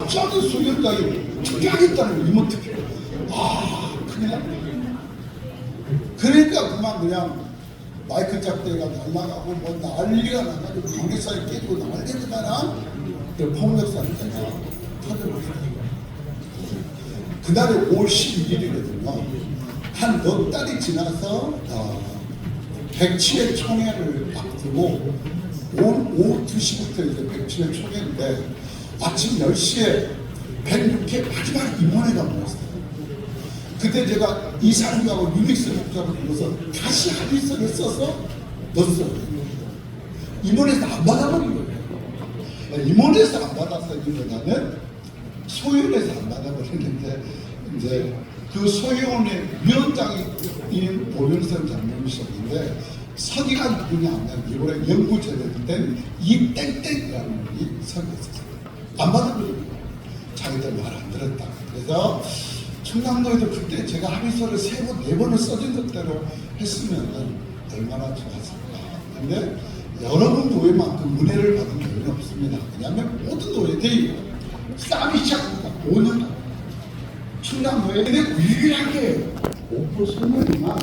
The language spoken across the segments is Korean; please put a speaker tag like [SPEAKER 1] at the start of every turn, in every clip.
[SPEAKER 1] 작은 소년까지 투자하겠다는 거 이면 어떡해. 아, 큰일 났네. 그러니까 그냥 마이크 잡대가 날라가고 뭐 난리가 나가지고 관계살이 깨지고 난리가 폭력사니까 터져버렸어요. 그날이 5월 11일이거든요. 한 넉 달이 지나서 백치의 총회를 앞두고 오후 2시부터 이제 백치의 총회인데 아침 10시에 106회 마지막 임원회가 모였어요. 그때 제가 이상규하고 유닉스 목사를 불러서 다시 합의서를 써서 넣었어요. 임원회에서 안 받아버린 거예요. 임원회에서 안 받았다기보다는 소위원회에서 안 받아버렸는데 이제 그 소위원회 위원장인 보명선 장로님이셨는데 서기가 누구냐 하면 이번에 연구 제대된 이땡땡이라는 분이 서기했었어요. 안 받아버린 거예요. 자기들 말 안 들었다. 그래서 충남도에도 그때 제가 합의서를 3번, 4번을 써준 것대로 했으면 얼마나 좋았을까. 근데 여러분 노예만큼 은혜를 받은 노예는 없습니다. 왜냐하면 모든 노예들이 싸움이 시작합니다. 5년 충남도에 유일하게 5% 소년이나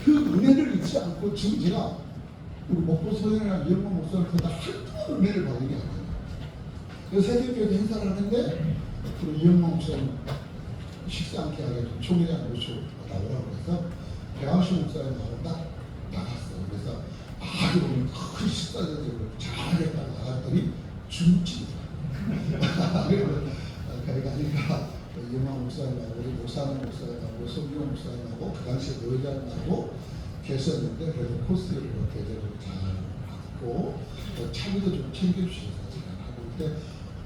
[SPEAKER 1] 그 은혜를 잊지 않고 지금 제가 우리 목포 소년이나 이영모 목사를 보다 한동안 은혜를 받은 게 아니에요. 그래서 새벽교회 행사를 하는데 그 이영모 목사님 식사 함께 하게 총회장 모시고 나오라고 해서 배광수 목사님 나갔어요. 그래서 아주 큰 식사자들로 잘하겠다 나갔더니 중국집이더라고요. 그러니까 이영모 목사님하고 우리 목사님 목사님하고 송기호 목사님하고 그 당시에 노회장하고 계셨는데 그래도 코스를 대대로 잘 받고 차비도 좀 챙겨주셔서 제가 하고 있는데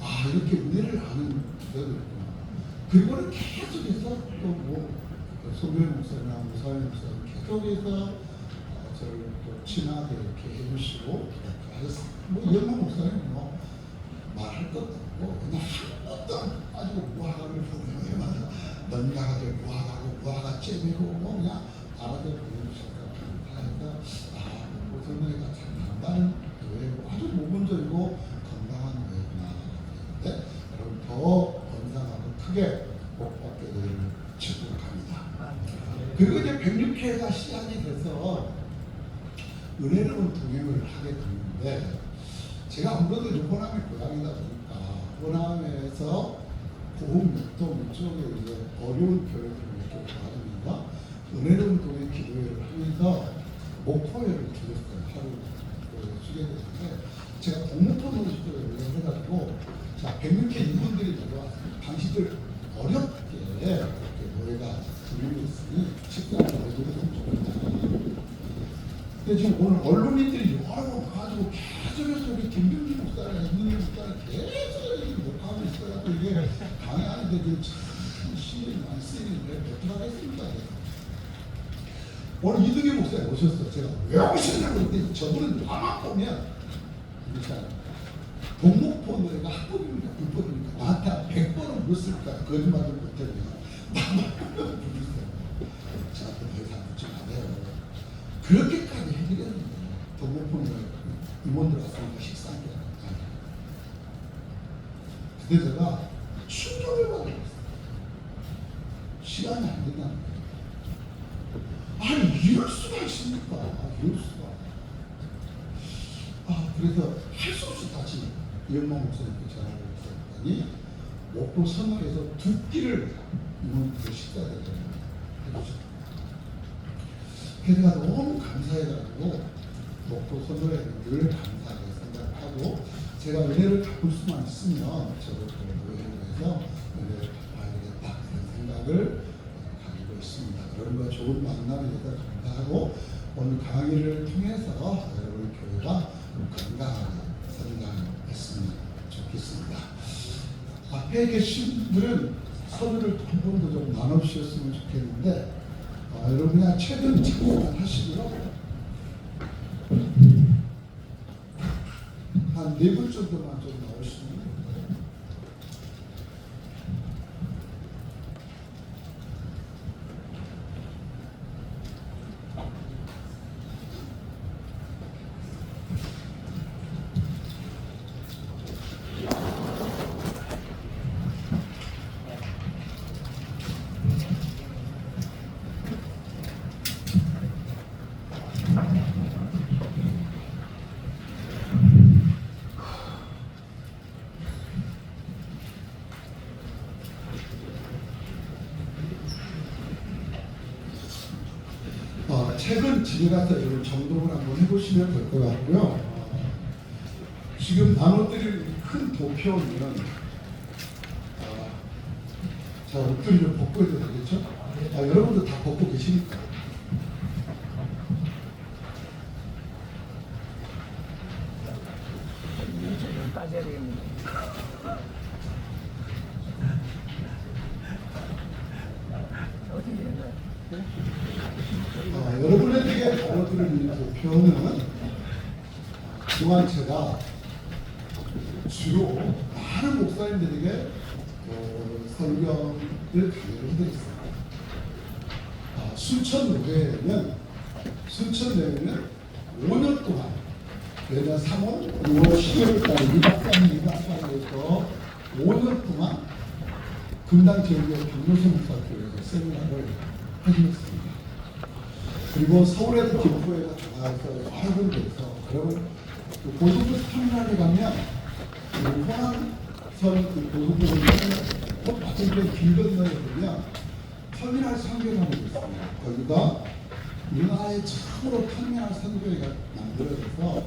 [SPEAKER 1] 아 이렇게 은혜를 아는 데도 있구나. 그리고는 계속해서 또뭐 송기호 목사님이나 무사회 목사님 계속해서 저를 또 친하게 이렇게 해주시고 뭐 이영모 목사님 뭐 말할 것도 없고 그냥 한 번도 안 가지고 무화과를 보내면 넌가하게 무화과 잼이고 뭐 그냥 알아서 보내주셨다. 그러니까 아 보성노예가 참 남다른 노예고 아주 모범적이고 건강한 노예구나. 그런데 여러분 더 건강하고 크게 복받게 되기를 축복합니다. 그리고 이제 106회가 시작이 돼서 은혜로운 동행을 하게 됐는데 제가 아무래도 호남의 고향이다 보니까 호남에서 고흥 목동 이쪽에 이제 어려운 교회들을 이렇게 도와주니까 은혜로운 동행 기도회를 하면서 목포회를 드렸어요. 하루 주게 됐는데 제가 동목포 놀이식을 해가지고 자 106회 이분들이 내려왔습니다. 당신들 어렵게 이렇게 노래가 들리고 있으니 식사를 해주면 좋겠다. 근데 지금 오늘 언론인들이 여러 번 가지고 계속해서 우리 김병기 목사랑 이문희 목사랑 계속 녹화하고 있어요. 이게 강의하는데 지금 참 신경이 많이 쓰이는데 어떻게 하겠습니까? 오늘 이등희 목사님 오셨어요. 제가 왜 오셨냐고 했더니 저분은 나만 보면 그러니까 동목포 노래가 합법입니까? 불법입니까? 나한테 100번은 물었을까? 거짓말을 못하면 나만 보면 부르세요. 저한테 더 이상 묻지 마세요. 그렇게까지 해드렸는데 동목포는 임원들 왔으니까 식사하게 하는 근데 제가 충격을 받았어요. 시간이 안 된다는 거예요. 아니 이럴 수가 있습니까? 이럴 수가. 그래서 할 수 없이 다시 이영모 목사님께 전화를 했더니 목포 선언에서 2끼를 임원들 식사를 해주셨어요. 그래서 제가 너무 감사해가지고 목포 선도에 늘 감사하게 생각하고 제가 은혜를 갚을 수만 있으면 저도 노예를 해서 은혜를 갚아야 되겠다 그런 생각을 가지고 있습니다. 여러분과 좋은 만남에 대해서 감사하고 오늘 강의를 통해서 여러분 교회가 건강하게 성장했으면 좋겠습니다. 앞에 계신 분들은 서류를 한 번도 좀 나눠주셨으면 좋겠는데 여러분이 최근 참여만 하시고요. 한 4분 정도만 좀 나오시면 책은 집에 가서 여러분 정독을 한번 해보시면 될 것 같고요. 지금 나눠드릴 큰 도표는 자, 옷들이 좀 벗고 해도 되겠죠? 여러분도 다 벗고 계시니까.
[SPEAKER 2] 따져야 되겠는데. 어떻게 되는 거야?
[SPEAKER 1] 여러분에게 보여드릴 도표는 그동안 제가 주로 많은 목사님들에게 성경을 강의를 해드렸습니다. 순천교회는 5년 동안 매년 3월, 6월, 12월까지 2박 3일, 2박 4일에서 5년 동안 금당제일교회 박노선 목사교회에서 세미나를 해주셨습니다. 그리고 서울에도 김포에가 나가서 여러 군데에서 여러분 그 고속버스 터미널에 가면 호남선 그 고속버스 마침내 길 건너에 보면 터미널 선교단이 있습니다. 거기가 우리나라의 처음으로 터미널 선교회가 만들어져서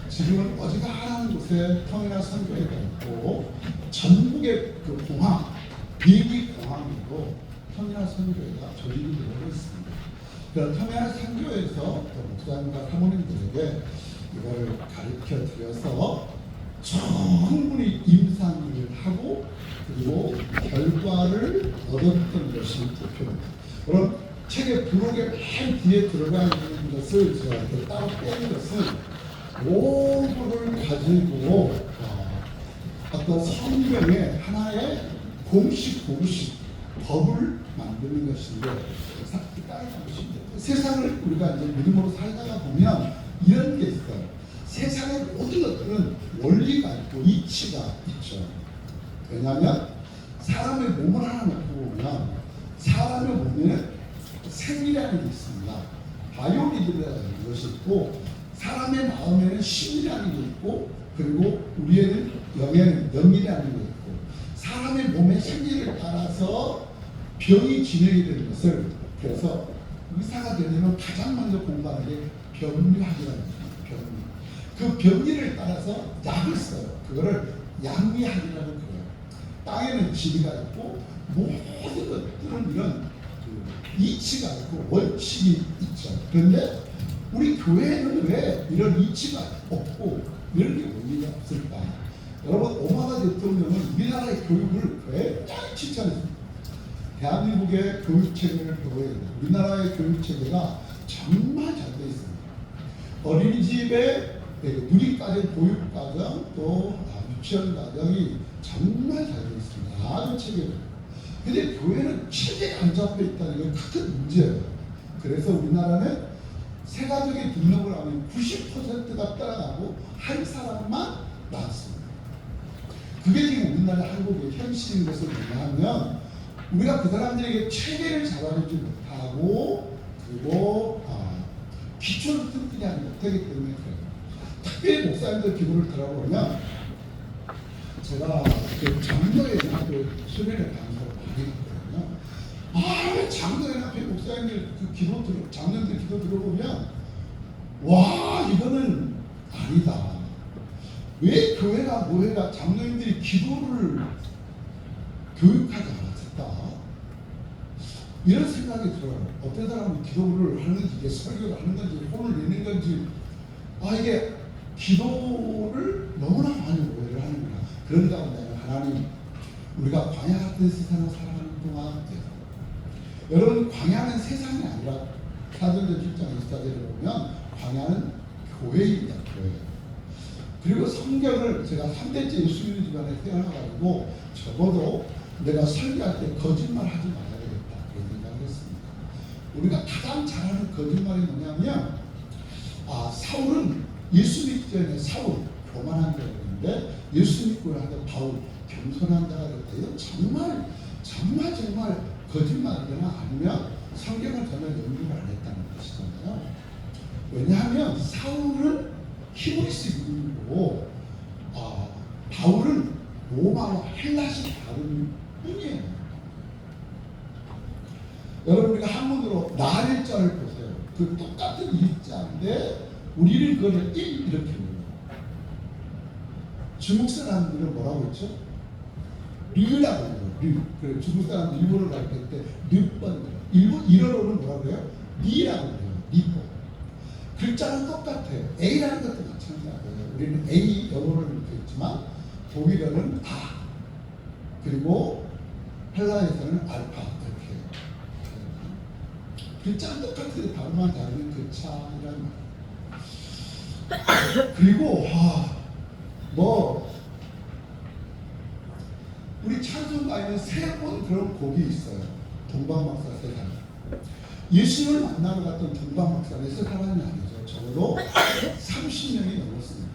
[SPEAKER 1] 지금은 어지간한 곳에 터미널 선교회가 있고 전국의 그 공항, 비행기 공항으로 터미널 선교회가 조직이 되고 있습니다. 그런 터미널 선교회에서 목사님과 사모님들에게 이걸 가르쳐 드려서 충분히 임상을 하고 그리고 결과를 얻었던 것이 대표입니다. 그럼 책의 부록의 맨 뒤에 들어가 있는 것을 제가 이렇게 따로 뺀 것은 모두를 가지고 어떤 성경의 하나의 공식 법을 만드는 것인데 세상을 우리가 이제 믿음으로 살다가 보면 이런 게 있어요. 세상의 모든 것들은 원리가 있고 이치가 있죠. 왜냐하면 사람의 몸을 하나 놓고 보면 사람의 몸에는 생리라는 게 있습니다. 바이오리듬이라는 것이 있고 사람의 마음에는 심이라는 게 있고 그리고 우리에는 영에는 영이라는 게 있고 사람의 몸의 생리를 따라서 병이 진행이 되는 것을 그래서 의사가 되려면 가장 먼저 공부하는 게 병리학이라는 겁니다. 그 병리를 따라서 약을 써요. 그거를 양리학이라고 그래요. 땅에는 진리가 있고 모든 것들은 이런 이치가 있고 원칙이 있죠. 그런데 우리 교회는 왜 이런 이치가 없고 이런 게 원리가 없을까? 여러분 오바마 대통령은 우리나라의 교육을 굉장히 칭찬했습니다. 대한민국의 교육체계를 보여야 됩니다. 우리나라의 교육체계가 정말 잘 되어 있습니다. 어린이집에 누리과정, 보육과정, 또 유치원 과정이 정말 잘 되어 있습니다. 아주 체계입니다. 근데 교회는 체계가 안 잡혀 있다는 게 큰 문제예요. 그래서 우리나라는 세가족이 등록을 하면 90%가 따라가고 한 사람만 나왔습니다. 그게 지금 우리나라 한국의 현실인 것을 뭐냐면 우리가 그 사람들에게 체계를 잡아주지 못하고 그리고 기초를 튼튼히 하지 못하기 때문에 그래요. 특별히 목사님들 기도를 들어보면 제가 그 장로회 학교 수련회 강사를 많이 했거든요. 장로회 앞에 목사님들 그 기도 장로들 기도 들어보면 와 이거는 아니다. 왜 교회가 모회가 장로님들이 기도를 교육하지 않았을까? 이런 생각이 들어요. 어떤 사람은 기도를 하는지 이게 설교를 하는 건지 혼을 내는 건지 이게 기도를 너무나 많이 오해를 하는구나. 그런 가운데 하나님 우리가 광야 같은 세상을 살아가는 동안 여러분 광야는 세상이 아니라 사도행전 7장 24절에 보면 광야는 교회입니다. 교회. 그리고 성경을 제가 3대째 예수님 집안에 태어나가지고 적어도 내가 설교할 때 거짓말 하지 말아야 되겠다 그런 생각을 했습니다. 우리가 가장 잘하는 거짓말이 뭐냐면 사울은 예수 믿기 전에 사울 교만한 자가 있는데 예수 믿고 나서 바울 겸손한 자가 됐다. 이건 정말 거짓말이거나 아니면 성경을 전혀 연구를 안 했다는 것이잖아요. 왜냐하면 사울은 히브리스 민이고 바울은 로마와 헬라식 다른 뿐이에요. 여러분 우리가 한문으로 날일자를 보세요. 그 똑같은 일자인데 우리는 그걸 이렇게 불러요. 중국 사람들은 뭐라고 했죠? 류라고 해요. 류. 그래 중국 사람 일본어를 가르칠 때 류번 일본 일어로는 뭐라고 해요? 니라고 해요. 니포. 글자는 똑같아요. A라는 것도 마찬가지예요. 우리는 A 영어로는 이렇게 있지만 독일어는 아 그리고 헬라에서는 알파 이렇게 해요. 글자는 똑같은데 발음만 다르는 그 차이란 말이에요. 그리고 뭐 우리 찬송가에는 3번 그런 곡이 있어요. 동방박사 세 사람. 예수님을 만나러 갔던 동방박사는 세 사람이 아니죠. 적어도 30년이 넘었습니다.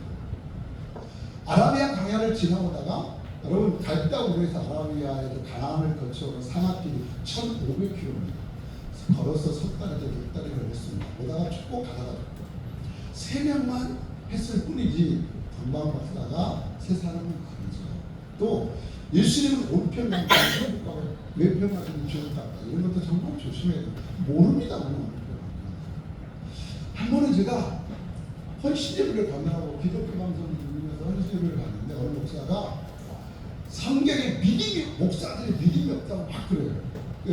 [SPEAKER 1] 아라비아 강야를 지나오다가 여러분 갈다고 해서 아라비아에서 가나안을 거쳐오는 산악길이 1,500km 걸어서 석 달에서 6달이 걸렸습니다. 오다가 죽고 가다가 죽고 3명만 했을 뿐이지 동방박사가 세 사람은 아니죠. 또 예수님은 5평만 외평만 죽을까 이런 것도 정말 조심해야 돼요. 모릅니다. 한 번은 제가 헌신예배를 가느라고 기독교 방송을 들으면서 헌신예배를 갔는데 어느 목사가 성경에 믿음이 목사들이 믿음이 없다고 막 그래요.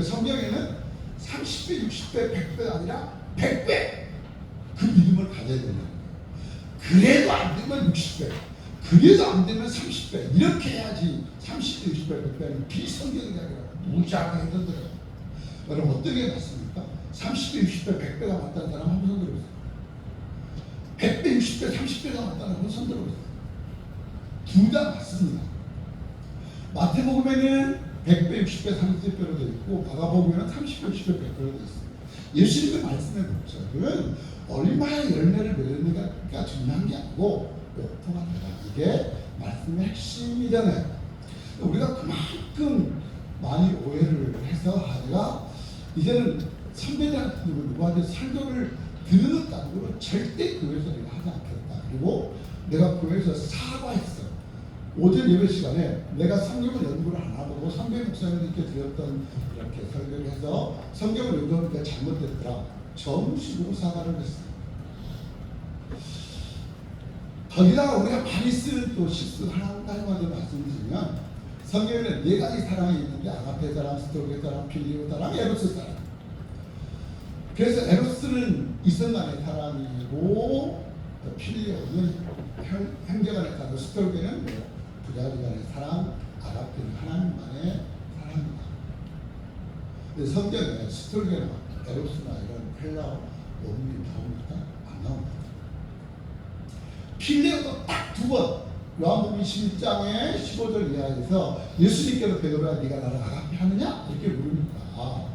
[SPEAKER 1] 성경에는 30배, 60배, 100배가 아니라 100배 그 믿음을 가져야 되는 거예요. 그래도 안 되면 60배, 그래도 안 되면 30배 이렇게 해야지 30배, 60배, 100배는 비성경이 아니라 무지하게 힘들더라고요. 여러분 어떻게 봤습니까? 30배, 60배, 100배가 맞다는 사람 한 번 손 들어보세요. 100배, 60배, 30배가 맞다는 분 손 들어보세요. 둘 다 맞습니다. 마태복음에는 100배, 60배, 30배로 되어 있고 마가복음에는 30배, 60배, 100배로 되어 있습니다. 예수님의 말씀의 목적은 얼마의 열매를 맺느냐가 중요한 게 아니고 옥토가 되라. 이게 말씀의 핵심이잖아요. 우리가 그만큼 많이 오해를 해서 내가 이제는 선배들한테 누구한테 설교를 듣는 단으로 절대 교회에서 내가 하지 않겠다. 그리고 내가 교회에서 사과했어. 오전 예배 시간에 내가 성경을 연구를 안 하고 선배 목사님들께 드렸던 이렇게 설교를 해서 성경을 연구하니까 잘못됐더라. 정식으로 사과를 했어요. 거기다가 우리가 많이 쓰는 또 실수 하나만 더 말씀드리면 성경에는 4가지 사랑이 있는데 아가페 사랑, 스토르게 사랑, 필리오 사랑, 에로스 사랑. 그래서 에로스는 이성간의 사랑이고 필리오는 형제간의 사랑, 스토르게는 부자간의 사랑, 아가페는 하나님만의 사랑입니다. 근데 성경에 스토르게나 에로스나 이런 헬라어 원문이 나옵니까? 안 나옵니다. 필레오도 딱 2번 요한복음 11장의 15절 이하에서 예수님께서 베드로야 네가 나를 아가페 하느냐? 이렇게 물으니까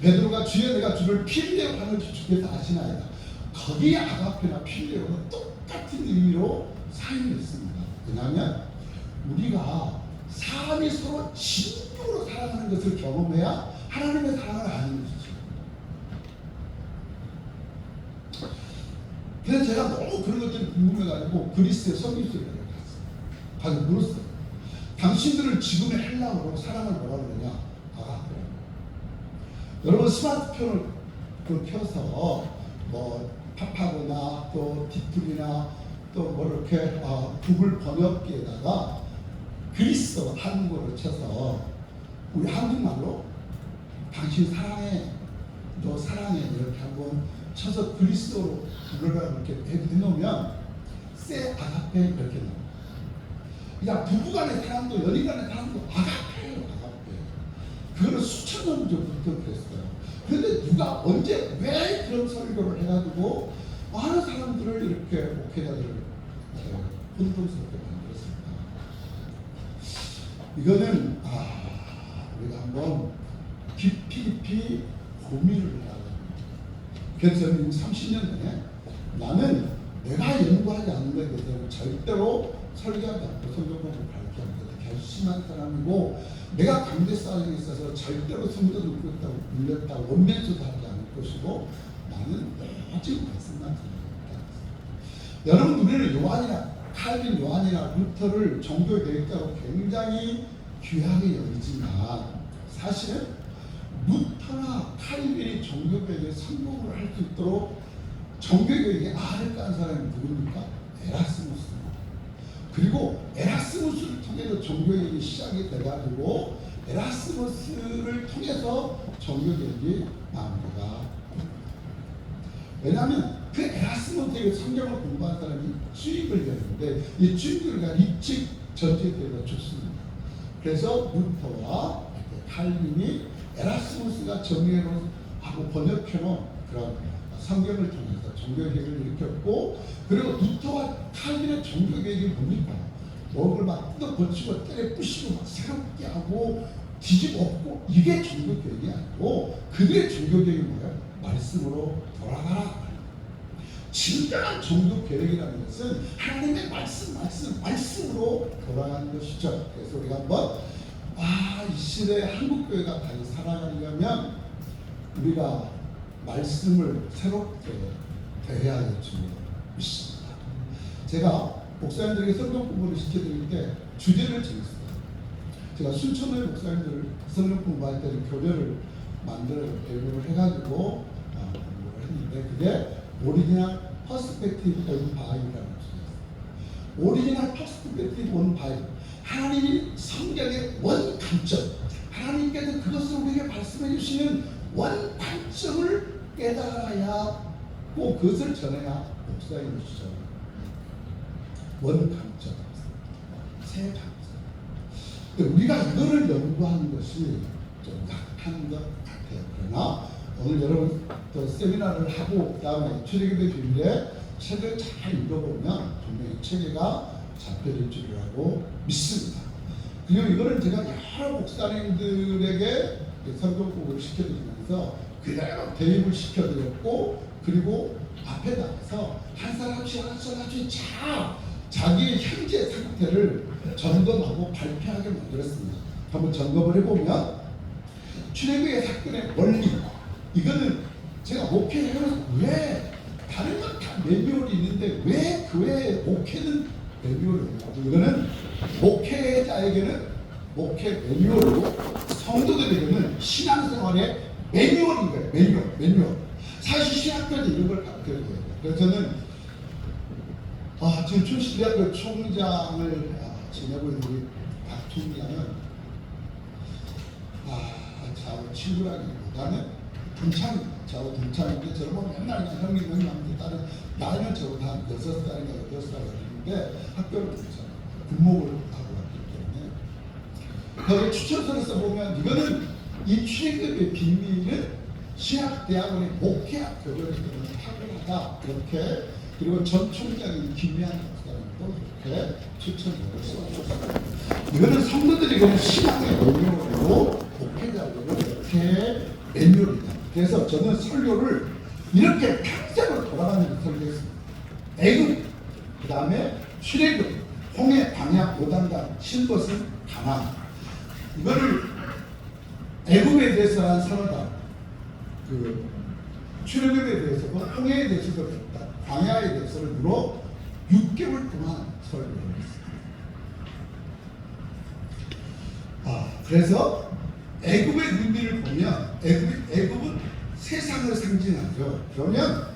[SPEAKER 1] 베드로가 주여 내가 주를 필레오 하는 주께서 아시나이다. 거기에 아가페나 필레오는 똑같은 의미로 사용했습니다. 왜냐하면 우리가 사람이 서로 진정으로 사랑하는 것을 경험해야 하나님의 사랑을 아는 것이죠. 그래서 제가 너무 그런 것들이 궁금해가지고 그리스의 선교지를 갔어요. 가서 물었어요. 당신들은 지금의 헬라어로 사랑을 뭐라고 그러냐? 아가페. 여러분 스마트폰을 켜서 뭐 파파고나 또 디플이나 또 뭐 이렇게 구글 번역기에다가 그리스어 한국어를 쳐서 우리 한국말로 당신 사랑해 너 사랑해 이렇게 한번 쳐서 그리스어로 불러라 이렇게 해놓으면 세 아가페 이렇게 나와요. 그냥 부부간의 사랑도 연인간의 사랑도 아가페예요. 아가페. 그거는 수천 년 전부터 그랬어요. 그런데 누가 언제 왜 그런 설교를 해가지고 많은 사람들을 이렇게 목회자들을 혼돈스럽게 만들었습니다. 이거는 우리가 한번 깊이 고민을 해야 합니다. 그래서 저는 30년 전에 나는 내가 연구하지 않는 것에 대해서는 절대로 설교하지 않고 성경공부를 가르치지 않겠다 결심한 사람이고 내가 강대상에 있어서 절대로 성도를 울렸다 원맨수도 하지 않을 것이고 나는 오직 말씀만 전합니다. 여러분 우리는 요한이나 칼빈 요한이나 루터를 종교의 대학자로 굉장히 귀하게 여기지만 사실은 루터 루터나 칼빈이 종교개혁에 성공을 할 수 있도록 종교개혁에 알을 깐 사람이 누굽니까? 에라스무스입니다. 그리고 에라스무스를 통해서 종교개혁이 시작이 돼가지고 에라스무스를 통해서 종교개혁이 마무리가 됩니다. 왜냐하면 그 에라스무스의 성경을 공부한 사람이 주입을했는데 이 주입을가 일찍 전제되어 죽습니다. 그래서 루터와 칼빈이 에라스무스가 정리해놓고 번역해놓은 그런 성경을 통해서 종교개혁을 일으켰고, 그리고 루터와 칼빈의 종교개혁이 뭡니까? 목을 막 뜯어 고치고 때려 부시고 막 새롭게 하고 뒤집어 엎고, 이게 종교개혁이 아니고 그들의 종교개혁이 뭐예요? 말씀으로 돌아가라. 진정한 종교개혁이라는 것은 하나님의 말씀으로 돌아가는 것이죠. 그래서 우리가 한번 이 시대의 한국교회가 다시 살아가려면 우리가 말씀을 새롭게 대해야 할 줄 믿습니다. 제가 목사님들에게 성경 공부를 시켜드릴 때 주제를 정했어요. 제가 순천의 목사님들 성경 공부할 때는 교재를 만들어 배분을 해가지고 공부를 했는데, 그게 오리지널 퍼스펙티브 온 바이블이라는 주제였어요. 오리지널 퍼스펙티브 온 바이블, 하나님이 성경의 원관점, 하나님께서 그것을 우리에게 말씀해 주시는 원관점을 깨달아야 하고 그것을 전해야 목사님이시죠. 원관점, 새 관점. 우리가 이거를 연구하는 것이 좀 약한 것 같아요. 그러나 오늘 여러분 또 세미나를 하고 그다음에 출애굽의 비밀에 책을 잘 읽어보면 분명히 체계가 잡혀질 줄이라고 믿습니다. 그리고 이거는 제가 여러 목사님들에게 성경 공부를 시켜드리면서 그대로 대입을 시켜드렸고, 그리고 앞에 나가서 한 사람씩 자기의 현재 상태를 점검하고 발표하게 만들었습니다. 한번 점검을 해보면 출애굽의 사건의 원리, 이거는 제가 목회를 왜 다른 건 다 매뉴얼이 있는데 왜 교회의 목회는 매뉴얼이 없냐고. 이거는 목회자에게는 목회 매뉴얼이고 성도들에게는 신앙생활의 매뉴얼인 거예요. 매뉴얼. 사실 신학교에서 이런 걸 가르쳐야 돼요. 그래서 저는 지금 출시대학교 총장을 지내고 있는 우리 박 총장은 저하고 친구라기보다는 저하고 동창인데 저를 보면 맨날 그냥 형님 하면서 다른 나이는 저보다 한 6살인가 8살 어리는데 학교를 동창 군목을 하고 왔기 때문에 거기 추천서를 써보면 이거는 이 출애굽의 비밀은 신학대학원의 목회학 교육을 탁월하다 이렇게, 그리고 전 총장인 김미한 목사님도 이렇게 추천을 써주셨습니다. 이거는 성도들에게는 신학의 매뉴얼이고 목회자들은 이렇게 매뉴얼이다. 그래서 저는 설교를 이렇게 평생으로 돌아가면서 설교했습니다. 애굽, 그 다음에 출애굽, 홍해, 광야, 요단강, 신것은 가나안. 이거를 애굽에 대해서 한 서너 달, 출애굽에 대해서도, 홍해에 대해서도 했다, 광야에 대해서는 무려 6개월 동안 설교를 했습니다. 그래서 애굽의 의미를 보면 애굽은 세상을 상징하죠. 그러면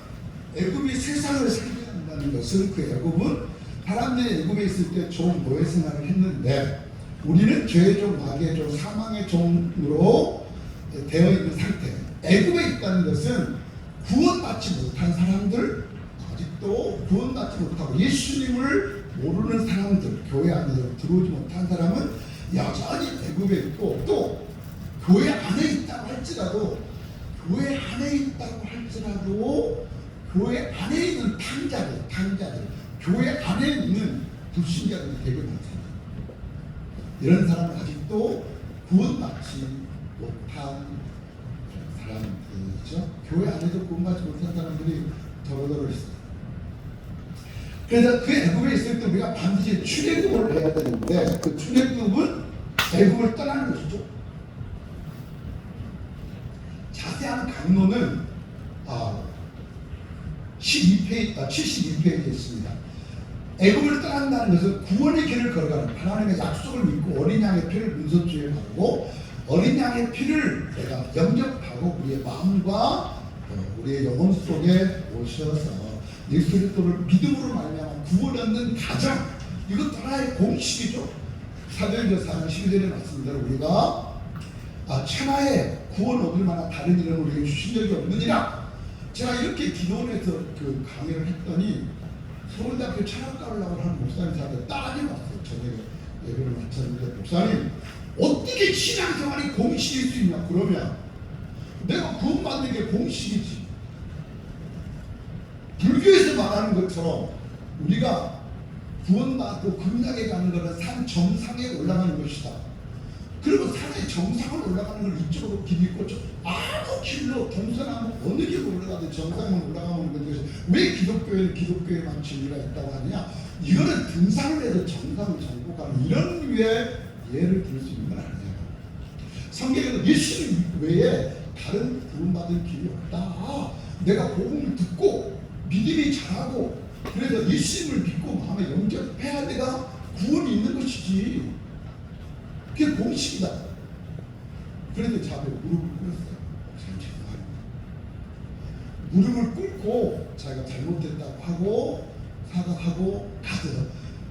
[SPEAKER 1] 애굽이 세상을 상징한다는 것은 그 애굽은 사람들이 애굽에 있을 때 종 노예 생활을 했는데 우리는 죄의 종, 악의 종, 사망의 종으로 되어 있는 상태. 애굽에 있다는 것은 구원받지 못한 사람들, 아직도 구원받지 못하고 예수님을 모르는 사람들, 교회 안에 들어오지 못한 사람은 여전히 애굽에 있고, 또 교회 안에 있다고 할지라도 교회 안에 있는 탕자들, 교회 안에 있는 불신자들이 되게 많잖아요. 이런 사람은 아직도 구원받지 못한 사람들이죠. 교회 안에도 구원받지 못한 사람들이 더러더러 있어요. 그래서 그 애굽에 있을 때 우리가 반드시 출애굽을 해야 되는데, 그 출애굽은 애굽을 떠나는 것이죠. 자세한 강론은 72페이지에 있습니다. 애굽을 떠난다는 것은 구원의 길을 걸어가는, 하나님의 약속을 믿고 어린 양의 피를 문서주에 바르고 어린 양의 피를 내가 영접하고 하고 우리의 마음과 우리의 영혼 속에 오셔서 예수 그리스도를 믿음으로 말미암아 구원 얻는 가정, 이것도 하나의 공식이죠. 사도행전 4장 12절에 말씀대로 우리가 천하에 구원 얻을 만한 다른 이름을 우리에게 주신 적이 없느니라. 제가 이렇게 기도원에서 그 강의를 했더니 서울대학교 철학과를 하는 목사님 저한테 따라게 왔어요. 저녁에 예배를 마쳤는데, 목사님 어떻게 신앙생활이 공식일 수 있냐. 그러면 내가 구원받는 게 공식이지. 불교에서 말하는 것처럼 우리가 구원받고 극락에 가는 것은 산 정상에 올라가는 것이다. 그리고 산의 정상을 올라가는 걸 이쪽으로 길이 꽂죠. 아무 길로 동서남북 어느 길로 올라가든 정상을 올라가는 건데, 왜 기독교에는 기독교에만 진리가 있다고 하느냐. 이거는 등산을 해서 정상을 정복하는 이런 류의 예를 들 수 있는 건 아니에요. 성경에는 예수 외에 다른 구원받은 길이 없다. 내가 복음을 듣고 믿음이 자라고 그래서 예수님을 믿고 마음에 영접해야 내가 구원이 있는 것이지. 그게 공식이다. 그런데 자기가 무릎을 꿇었어요. 무릎을 꿇고 자기가 잘못됐다고 하고 사과하고 가서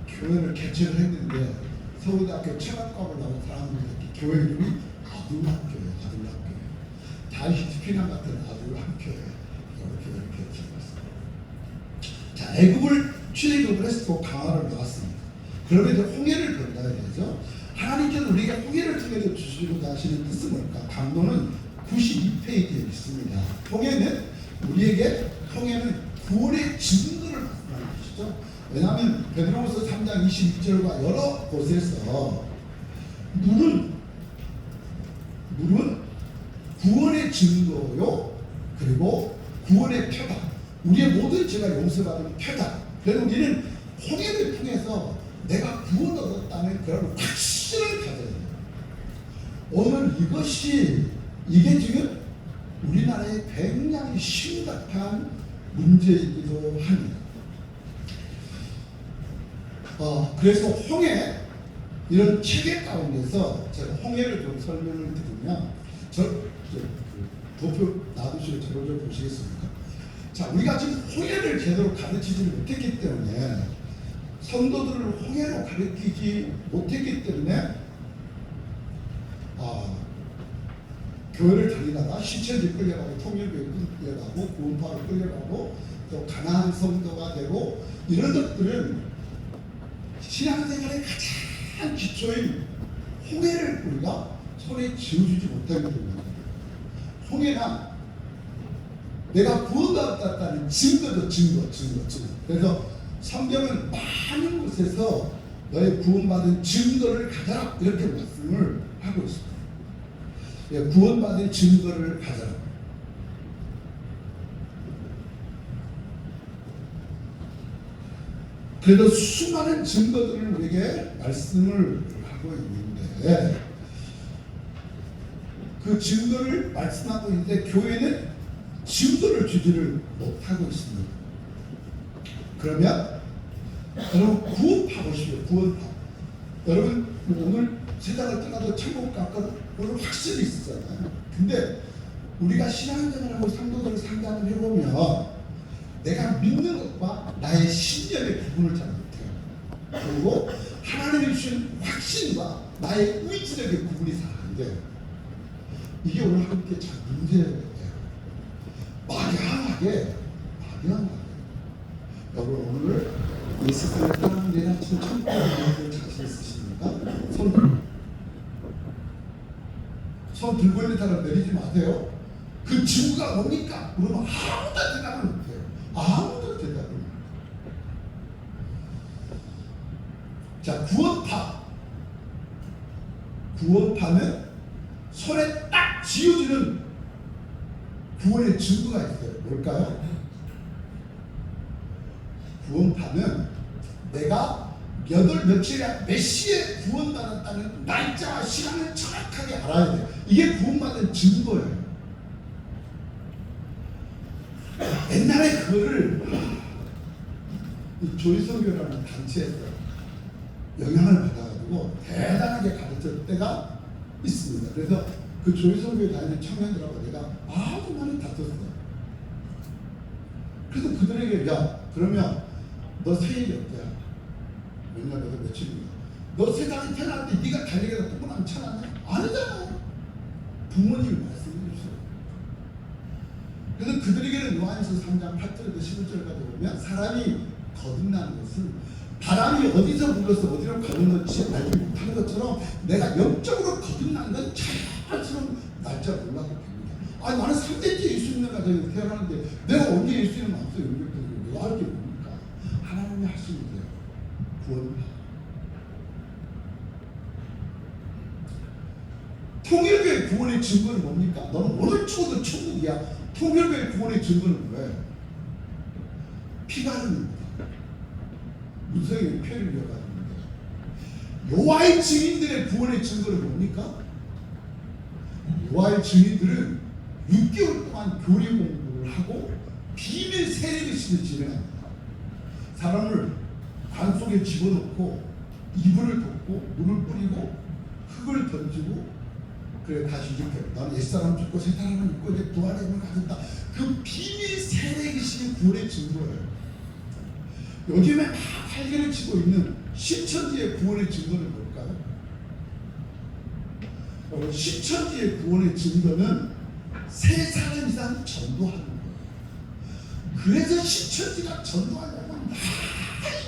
[SPEAKER 1] 교회를 개최를 했는데, 서울대학교 철학과를 나온 사람들이 교회 이름이 아둘락교회, 아둘락교회, 다윗 피난 같은 아둘락교회, 이렇게 지었어요. 자, 애굽을 출애굽을 해서 강화를 나왔습니다. 그러면 이제 홍해를 건너야 되죠. 하나님께서 우리에게 홍해를 통해서 주시고자 하시는 뜻은 뭘까? 강도는 92페이지에 있습니다. 홍해는 우리에게 홍해는 구원의 증거를 말씀하는 것이죠. 왜냐하면 베드로후서 3장 22절과 여러 곳에서 물은 구원의 증거요, 그리고 구원의 표다. 우리의 모든 죄가 용서받은 표다. 그래서 우리는 홍해를 통해서 내가 구원 얻었다는 그런 확신을 가져야 돼요. 오늘 이게 지금 우리나라의 굉장히 심각한 문제이기도 합니다. 그래서 홍해, 이런 체계 가운데서 제가 홍해를 좀 설명을 드리면, 도표 놔두시고 저를 좀 보시겠습니까? 자, 우리가 지금 홍해를 제대로 가르치지 못했기 때문에, 성도들을 홍해로 가르치지 못했기 때문에 교회를 다니다가 시체를 끌려가고 통일교회 끌려가고 구원파로 끌려가고 또 가난한 성도가 되고, 이런 것들은 신앙생활의 가장 기초인 홍해를 우리가 손에 쥐어주지 못하기 때문에, 홍해가 내가 구원받았다는 증거도 증거. 그래서 성경은 많은 곳에서 너의 구원받은 증거를 가져라, 이렇게 말씀을 하고 있습니다. 구원받은 증거를 가져라. 그래도 수많은 증거들을 우리에게 말씀을 하고 있는데, 그 증거를 말씀하고 있는데 교회는 증거를 주지를 못하고 있습니다. 그러면 여러분 구원파고시죠. 구원파. 여러분 오늘 세상을 떠나도 천국 갈까 오늘 확실히 있었잖아요. 근데 우리가 신앙생활하고 성도들을 상담을 해보면 내가 믿는 것과 나의 신념의 구분을 잘 못해요. 그리고 하나님이 주신 확신과 나의 의지력의 구분이 잘 안 돼요. 이게 오늘 함께 참 문제예요. 막연하게 여러분 오늘 이 세상에 사람 내려치는 천국을 자신 있으십니까? 손 들고 있는 사람 내리지 마세요. 그 지구가 뭡니까? 그러면 아무도 대답을 못해요. 아무도 대답을 못해요. 자, 구원파는 손에 딱 쥐어주는 구원의 증거가 있어요. 뭘까요? 구원파는 내가 몇 시에 구원받았다는 날짜와 시간을 정확하게 알아야 돼요. 이게 구원받은 증거예요. 옛날에 그거를 조이성교라는 단체에서 영향을 받아가지고 대단하게 가르칠 때가 있습니다. 그래서 그 조회선교회 다니는 청년들하고 내가 아주 많이 다퉜어. 그래서 그들에게 야 그러면 너 생일이 어때야? 몇 년에서 며칠이야? 너 세상에 태어날 때 네가 달리기가 조금 천하냐? 아니잖아. 부모님이 말씀해 주세요. 그래서 그들에게는 요한일서 3장 8절에서 11절까지 보면 사람이 거듭나는 것은 바람이 어디서 불러서 어디로 가는 건지 알지 못하는 것처럼 내가 영적으로 거듭나는 건 자연스러운 날짜 몰라도 됩니다. 아니 나는 3대째 예수 믿는 가정에 태어나는데 내가 언제 예수님 마음속에 연결되고 내가 할 게 뭡니까? 하나님이 하시면 돼요. 구원입니다. 통일교회 구원의 증거는 뭡니까? 너는 오늘 죽어도 천국이야. 통일교회 구원의 증거는 뭐예요? 피가 흐릅니다. 문성의 피를 이어가지고 여호와의 증인들의 구원의 증거는 뭡니까? 여호와의 증인들은 6개월 동안 교리 공부를 하고 비밀 세례기식을 진행합니다. 사람을 관 속에 집어넣고 이불을 덮고 물을 뿌리고 흙을 던지고 그래 다시 이렇게 나는 옛사람 죽고 새사람을 믿고 이제 부활의 힘을 가졌다. 그 비밀 세례기식의 구원의 증거예요. 요즘에 막 활개를 치고 있는 신천지의 구원의 증거는 뭘까요? 신천지의 구원의 증거는 세 사람 이상 전도하는 거예요. 그래서 신천지가 전도하려면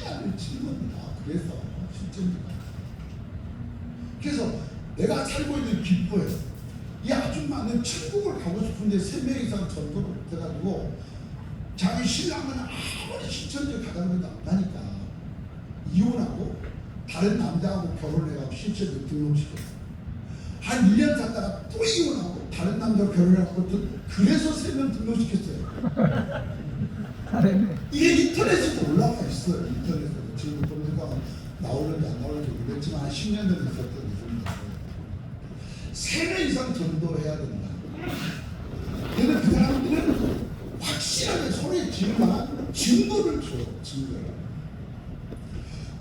[SPEAKER 1] 많이 치는 겁니다. 그래서 신천지가 그래서 내가 살고 있는 김포에 이 아줌마는 천국을 가고 싶은데 3명 이상 전도를 못해가지고 자기 신랑은 아무리 신천지에 가자고 해도 안 가니까 이혼하고 다른 남자하고 결혼해가지고 신천지에 등록시켰어. 한 1년 살다가 또 이혼하고 다른 남자하고 결혼해가지고 그래서 3명 등록시켰어요. 이게 인터넷에도 올라가 있어요. 인터넷에도 지금 검색하면 나오는지 안 나오는지 모르겠지만 한 10년 전에 있었던 일입니다. 3명 이상 전도해야 된다. 그런데 그 사람들은 확실하게 손에 쥘 만한 증거를 줘요. 증거를.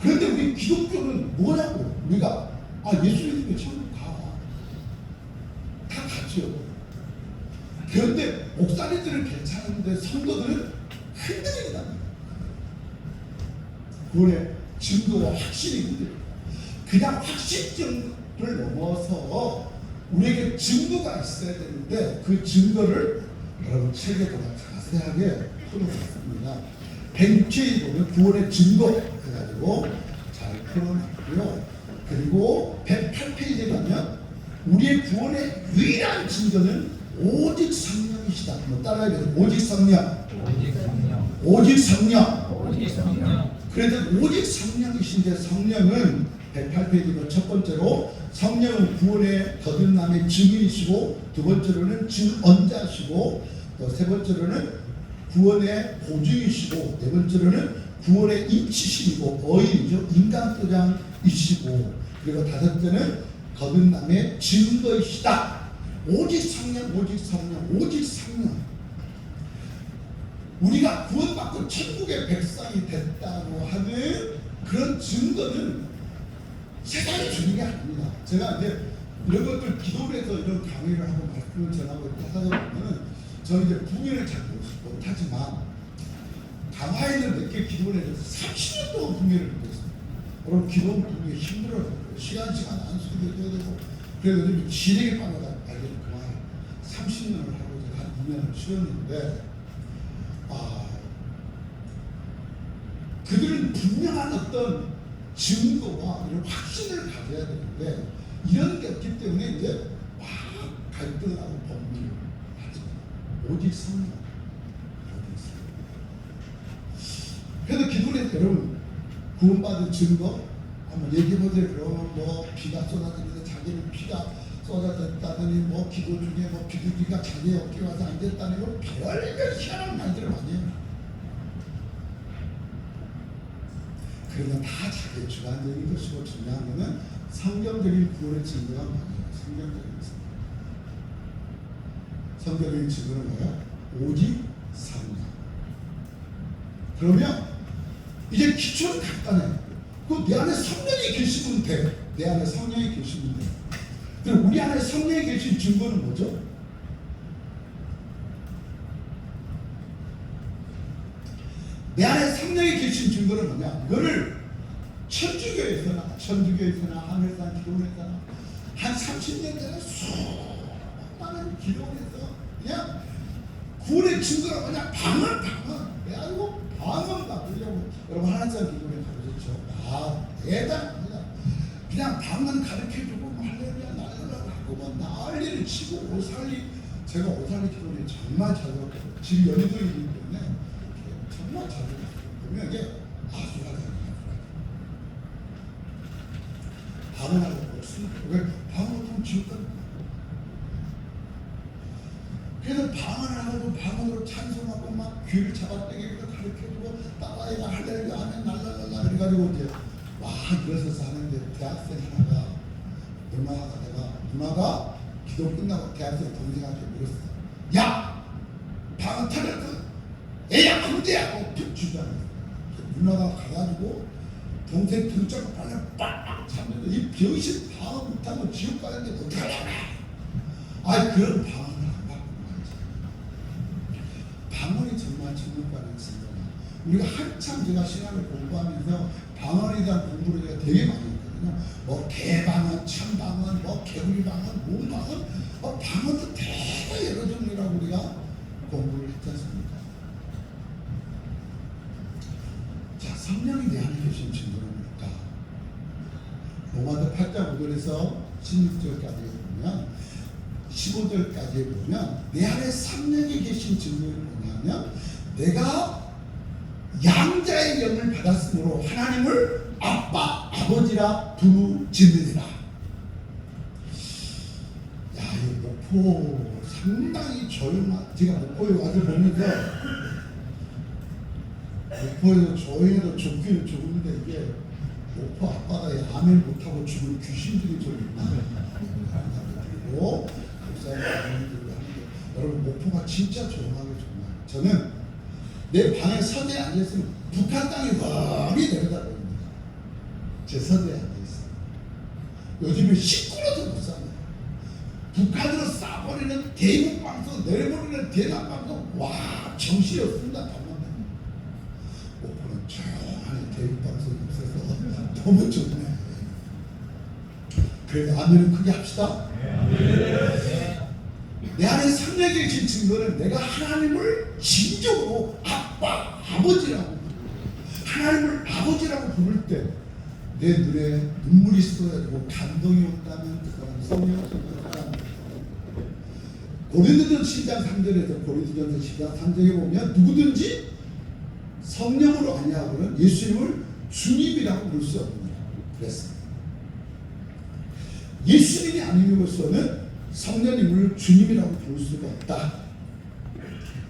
[SPEAKER 1] 그런데 우리 기독교는 뭐냐고 우리가 예수 믿으면 천국 가. 다 가죠. 그런데 목사님들은 괜찮은데 성도들은 흔들린다. 구원의 증거와 확신이 흔들려. 그냥 확신증을 넘어서 우리에게 증거가 있어야 되는데 그 증거를 여러분 책에 보다 자세하게 풀어놨습니다. 100페이지 보면 구원의 증거 해가지고 잘 풀어놨고요. 그리고 108페이지에 가면 우리의 구원의 유일한 증거는 오직 성령이시다. 뭐 따라해야 돼요. 오직 성령. 오직 성령.
[SPEAKER 2] 오직 성령.
[SPEAKER 1] 그래서 오직 성령이신데 성령은 108페이지로 첫 번째로 성령은 구원의 거듭남의 증인이시고 두 번째로는 증언자시고 또 세 번째로는 구원의 보증이시고 네 번째로는 구원의 인치신이고 어인이죠. 인간도장이시고 그리고 다섯째는 거듭남의 증거이시다. 오직 성령 오직 성령 오직 성령. 우리가 구원받고 천국의 백성이 됐다고 하는 그런 증거는 세상이 주는 게 아닙니다. 제가 이제 이런 것들 기도를 해서 이런 강의를 하고 말씀을 전하고 하다 보면은 저는 이제 부인을 잘 못하지만 강화에는 몇 개 기도를 해서 30년 동안 부인을 못했어요. 그럼 기도는 부인이 힘들어요. 시간 안 쓰게 돼야 되고 그래서 요즘 진행에 빠져가 알겠죠. 그만 30년을 하고 제가 한 2년을 쉬었는데 그들은 분명한 어떤 증거와 이런 확신을 가져야 되는데 이런 게 없기 때문에 이제 막 갈등하고 법률을 하죠. 오직 성령. 그래서 기도를 해서 여러분 구원받은 증거 한번 얘기해보세요. 그러면 뭐 비가 쏟아지는데 자기는 피가 쏟아졌다더니 뭐 기도 중에 뭐 비둘기가 자기 어깨에 와서 앉았다는 거 별별 희한한 말들을 많이 해요. 그러면 다 자기의 주관적인 것이고 중요한 것은 성경적인 구원의 증거가 뭐예요? 성경적인 증거. 성경적인 증거는 뭐예요? 오직 성령. 그러면 이제 기초는 간단해. 그 내 안에 성령이 계시면 돼. 내 안에 성령이 계시면 돼.
[SPEAKER 3] 그럼 우리 안에 성령이 계신 증거는 뭐죠? 내 안에 성령이 계신 증거는 뭐냐? 이거를 천주교에서나 하늘산 기도원에서나 한 30년 전에 수많은 기도원에서 그냥 구원의 증거가 뭐냐? 방언. 그래가지고 방언 바꾸려고 여러분 하나님 기도원에 가보셨죠? 대단합니다. 그냥 방언 가르쳐주고 할렐루야 날라라고 하고 뭐 난리를 치고 제가 오살리 기도원에 정말 자주 갔거든요. 지금 연희도에 있기 때문에 정말 자주 갔어요. 그러면 이게 아수라장이에요. 방언하고 왜 방언을 지옥 가는 거야? 그래서 방언을 하고 방언으로 찬송하고 막 귀를 잡아당기고 가르쳐주고 따라해라 할렐루야 하면 날라날라 그래가지고 이제 와 이래서 하는데 대학생 하나가 누나가 기도 끝나고 대학생 동생한테 물었어. 야 방언 터졌어. 애야 군대야 툭 주잖아요. 누나가 가가지고 동생 등짝을 빨리 빡 잡는데 이 병신 방언 못하고 지옥 가는데 어떡하냐. 그런 방언을 안 받고 말이지. 방언이 정말 전문가는 진거나 우리가 한참 제가 신학을 공부하면서 방언에 대한 공부를 제가 되게 많이 했거든요. 뭐 개방언, 천방언, 뭐 개구리방언, 몸방언 방언도 되게 여러 종류라고 우리가 공부를 했지 않습니까? 자, 성령이 내 안에 계신 증거는 뭘까? 로마서 8장 5절에서 16절까지 보면 15절까지 보면 내 안에 성령이 계신 증거는 뭐냐면 내가 양자의 영을 받았으므로 하나님을 아빠, 아버지라 부르짖느니라. 이 목포 상당히 조용한, 제가 목포에 와서 보면서 목포에서 조용해도 좋기는 좋은데 이게 목포 앞바다에 아멘 못하고 죽은 귀신들이 좀 있나 그리고 목사님들이 하는데 여러분 목포가 진짜 조용하게 정말 저는 내 방에 서재에 앉아있으면 북한 땅이 멀리 내려다보입니다. 제 서재에 앉아있어요. 요즘에 시끄러워서 못 삽니다. 북한으로 쏴버리는 대북방송 내려버리는 대남방송 정신이 없습니다. 목포는 조용하게 대북방송이 없어서 너무 좋네. 그래서 아멘은 크게 합시다. 내 안에 성령이 계신 증거는 내가 하나님을 진정으로 아빠, 아버지라고 하나님을 아버지라고 부를 때 내 눈에 눈물이 쏟아지고 감동이 온다면 그 사람 성령을 쏟아진다. 고린도전서 10장 3절에서 고린도전서 10장 3절에 보면 누구든지 성령으로 아니하고는 예수님을 주님이라고 부를 수 없느니라 그랬습니다. 예수님이 아님으로서는 성령님을 주님이라고 부를 수가 없다.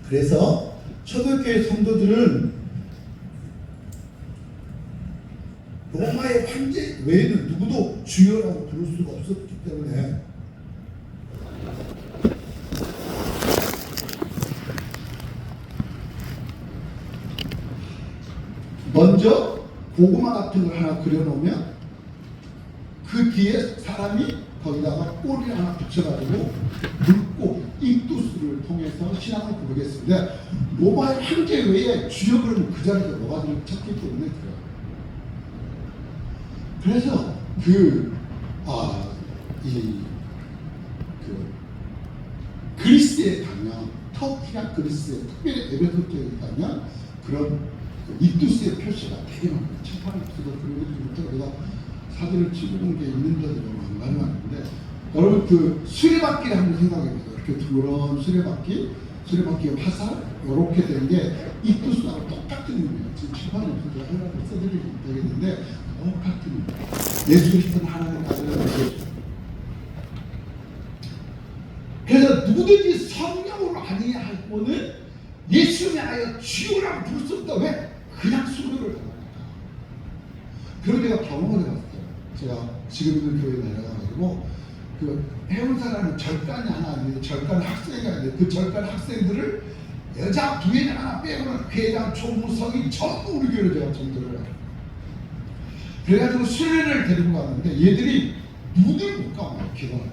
[SPEAKER 3] 그래서 초대교회 성도들은 로마의 황제 외에는 누구도 주여라고 부를 수가 없었기 때문에 먼저 고구마 같은 걸 하나 그려놓으면 그 뒤에 사람이 거기다가 꼬리를 하나 붙여가지고 물고 인투스를 통해서 신앙을 부르겠습니다. 로마의 황제 외에 주여 그러면 그 자리에 뭐가 좀 쳤기 때문에 그래요. 그래서 그리스에 가면 터키나 그리스에 특별히 에베소 쪽에 가면 그런 인투스의 표시가 되게 많아요. 칠판에 없어도 그리고 내가 사진을 찍어본 게 있는데도 안 가능한데 여러분 그 수레바퀴를 한번 생각해보세요. 이렇게 그런 수레바퀴 화살 이렇게 된 게 인투스하고 똑같은 의미예요. 지금 칠판에 없어서 하려고 써드리면 되겠는데 똑같은 의미. 예수 그리스도는 하나님의 아들이라고. 그래서 누구든지 성령으로 아니하고는 예수님에 하여 주여라고 부를 수 없다. 왜? 그냥 순교를 당하니까. 그런 내가 경험을 해봤어요. 제가 지금 있는 교회에 내려가가지고 해운사라는 절간이 하나 있는데 절간 학생이 있는데 그 절간 학생들을 여자 부회장 하나 빼고는 회장, 총무, 성인 전부 우리 교회로 제가 전도를 해요. 그래가지고 수련회를 데리고 갔는데 얘들이 눈을 못 감아요. 기도할 때.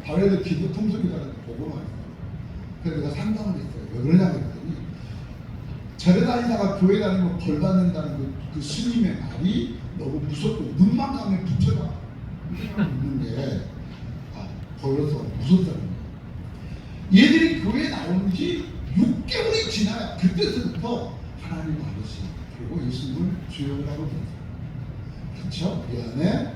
[SPEAKER 1] 바로에서 기도 통속이라는 보고만 있어요. 그래서 내가 상담을 했어요. 왜 그러냐 그랬더니 절에 다니다가 교회 다니면 벌 받는다는 그 스님의 말이 너무 무섭고 눈만 가면 부처가 있는 게 보여서 무섭다는 거예요. 얘들이 교회에 나온 지 6개월이 지나야 그때부터 하나님 아버지 그리고 예수님을 주여라고 부르죠. 그렇죠? 이 안에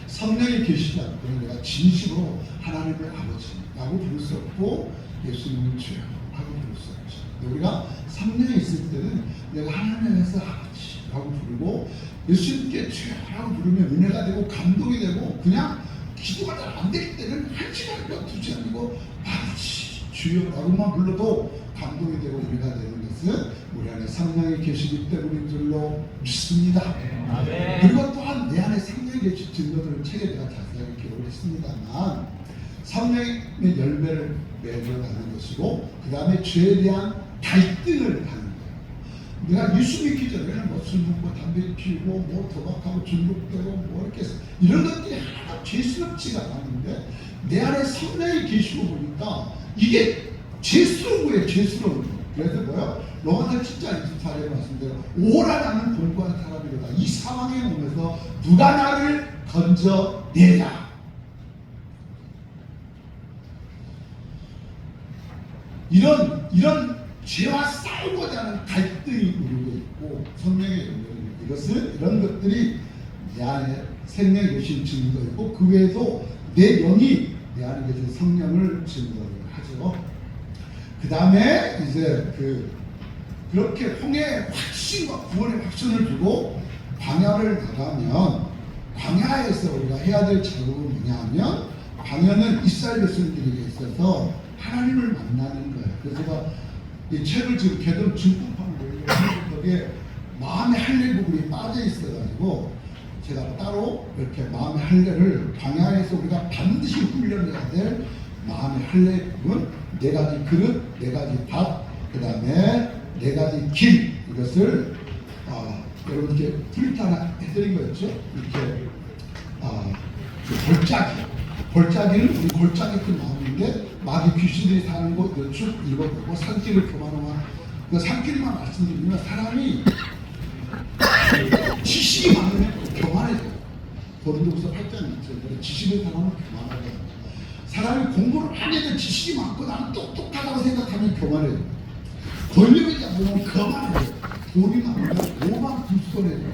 [SPEAKER 1] 성령이 계시지 않고 내가 진심으로 하나님의 아버지라고 부를 수 없고 예수님을 주여라고 부를 수 없죠. 우리가 성령이 있을 때는 내가 하나님에서 아버지라고 부르고 예수님께 주여라고 부르면 은혜가 되고 감동이 되고 그냥 기도가 잘 안 될 때는 1시간이고 2시간이고 아버지 주여라고만 불러도 감동이 되고 은혜가 되는 것은 우리 안에 성령이 계시기 때문인 줄로 믿습니다.
[SPEAKER 2] 아멘.
[SPEAKER 1] 그리고 또한 내 안에 성령이 계신 증거들을 책에 내가 자세하게 기록을 했습니다만 성령의 열매를 맺어가는 것이고 그 다음에 죄에 대한 갈등을 하는 거예요. 내가 예수 믿기 전에는 뭐 술 먹고 담배 피우고 뭐 도박하고 중독되고 뭐 이렇게 해서 이런 것들이 하나도 죄스럽지가 않았는데 내 안에 성령이 계시고 보니까 이게 죄스러운 거예요. 죄스러운 거. 그래서 뭐야? 로마서 7장 24절에 말씀대로 오라 나는 공고한 사람이로다. 이 상황에 오면서 누가 나를 건져내냐. 이런 죄와 싸우고자 하는 갈등이 우리에게 있고 성령의 열매는 이것은 이런 것들이 내 안에 생명이 계신 증거이고 그 외에도 내 영이 내 안에 계신 성령을 증거를 하죠. 그 다음에 이제 그렇게 홍해의 확신과 구원의 확신을 두고 광야를 나가면 광야에서 우리가 해야 될 작업은 뭐냐면 광야는 이스라엘 백성들에게 있어서 하나님을 만나는 거예요. 그래서 제가 이 책을 지금 개동 중국판 거기에 마음의 할례 부분이 빠져 있어가지고 제가 따로 이렇게 마음의 할례를 광야에서 우리가 반드시 훈련해야 될 마음의 할례 부분 4가지 그릇, 4가지 밥, 그 다음에 4가지 길 이것을 여러분께 프린트 하나 해드린 거였죠. 이렇게 골짜기는 우리 골짜기 큰 마음인데 마귀 귀신들이 사는 곳 쭉 읽어보고 산길을 그만하면 그 산길만 말씀드리면 사람이 지식이 많으면 교만해져요. 고린도후서 8장 2절에 지식을 사람은 교만하게 합니다. 사람이 공부를 하게 된 지식이 많고 나는 똑똑하다고 생각하면 교만해요. 권력이 잡으면 거만해요. 돈이 많으면 오만 불손해요.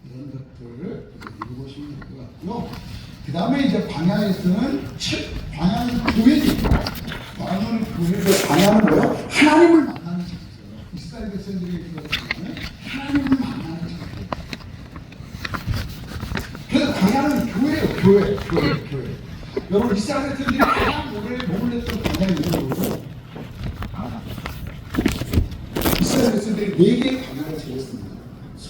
[SPEAKER 1] 이런 것들을 읽어보시면 될 것 같고요. 그 다음에 이제 광야에서는 광야는 교회지. 광야는 뭐요? 하나님을 만나는 장소예요. 이스라엘 백성들이 그것을 하나님을 만나는 장소예요. 그래서 광야는 교회예요. 교회. 여러분 이스라엘 백성들이 가장 오래 몸을 냈던 광야는 이런 거고 이스라엘 백성들이 4개의